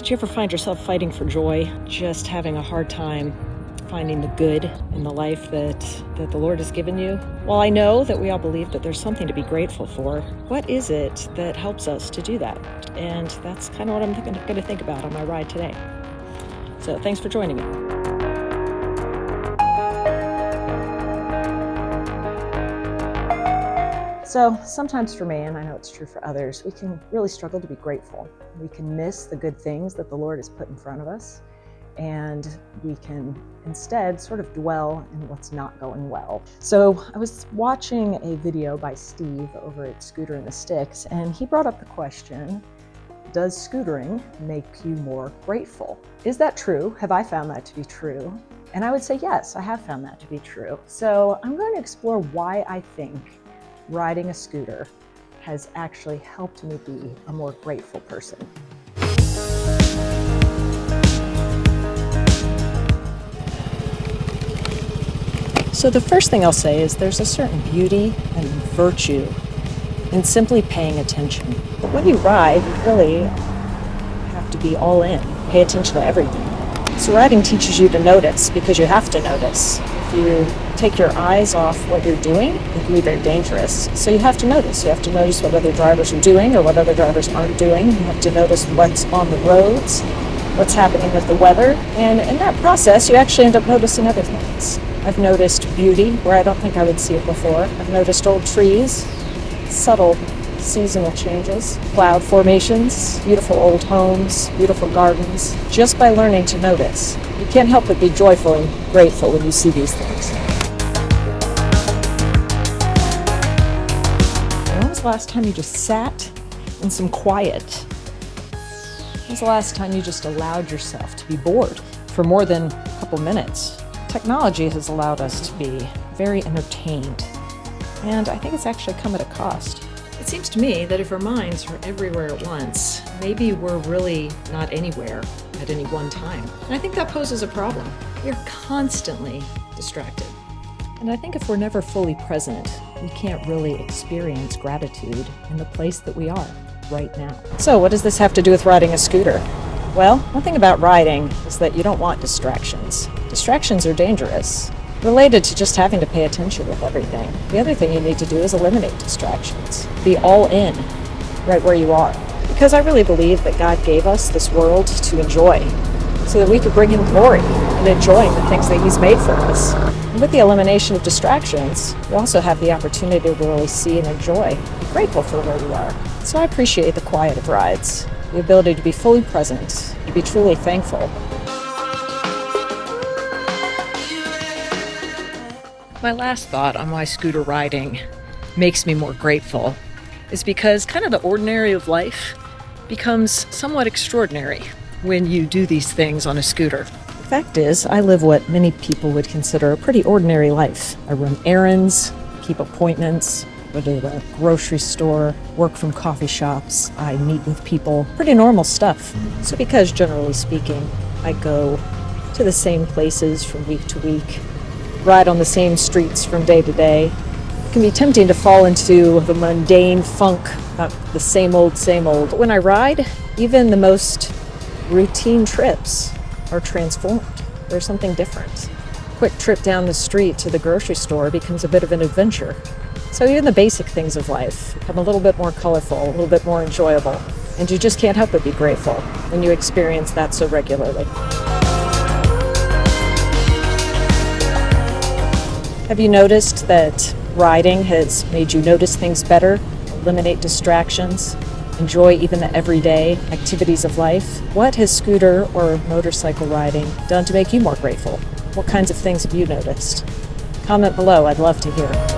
Do you ever find yourself fighting for joy, just having a hard time finding the good in the life that the Lord has given you? Well, I know that we all believe that there's something to be grateful for. What is it that helps us to do that? And that's kind of what I'm going to think about on my ride today. So thanks for joining me. So sometimes for me, and I know it's true for others, we can really struggle to be grateful. We can miss the good things that the Lord has put in front of us, and we can instead sort of dwell in what's not going well. So I was watching a video by Steve over at Scooter and the Sticks, and he brought up the question, does scootering make you more grateful? Is that true? Have I found that to be true? And I would say yes, I have found that to be true. So I'm going to explore why I think riding a scooter has actually helped me be a more grateful person. So the first thing I'll say is there's a certain beauty and virtue in simply paying attention. But when you ride, you really have to be all in, pay attention to everything. So riding teaches you to notice because you have to notice. If you take your eyes off what you're doing, it can be very dangerous. So you have to notice. You have to notice what other drivers are doing or what other drivers aren't doing. You have to notice what's on the roads, what's happening with the weather. And in that process, you actually end up noticing other things. I've noticed beauty where I don't think I would see it before. I've noticed old trees, subtle seasonal changes, cloud formations, beautiful old homes, beautiful gardens, just by learning to notice. You can't help but be joyful and grateful when you see these things. When was the last time you just sat in some quiet? When was the last time you just allowed yourself to be bored for more than a couple minutes? Technology has allowed us to be very entertained, and I think it's actually come at a cost. It seems to me that if our minds are everywhere at once, maybe we're really not anywhere at any one time. And I think that poses a problem. We're constantly distracted. And I think if we're never fully present, we can't really experience gratitude in the place that we are right now. So what does this have to do with riding a scooter? Well, one thing about riding is that you don't want distractions. Distractions are dangerous, related to just having to pay attention with everything. The other thing you need to do is eliminate distractions. Be all in, right where you are. Because I really believe that God gave us this world to enjoy, so that we could bring Him glory and enjoying the things that He's made for us. And with the elimination of distractions, you also have the opportunity to really see and enjoy, be grateful for where you are. So I appreciate the quiet of rides, the ability to be fully present, to be truly thankful. My last thought on why scooter riding makes me more grateful is because kind of the ordinary of life becomes somewhat extraordinary when you do these things on a scooter. The fact is, I live what many people would consider a pretty ordinary life. I run errands, keep appointments, go to the grocery store, work from coffee shops, I meet with people, pretty normal stuff. So because generally speaking, I go to the same places from week to week, ride on the same streets from day to day, it can be tempting to fall into the mundane funk about the same old, same old. But when I ride, even the most routine trips are transformed. There's something different. A quick trip down the street to the grocery store becomes a bit of an adventure. So even the basic things of life become a little bit more colorful, a little bit more enjoyable. And you just can't help but be grateful when you experience that so regularly. Have you noticed that riding has made you notice things better, eliminate distractions, enjoy even the everyday activities of life? What has scooter or motorcycle riding done to make you more grateful? What kinds of things have you noticed? Comment below, I'd love to hear.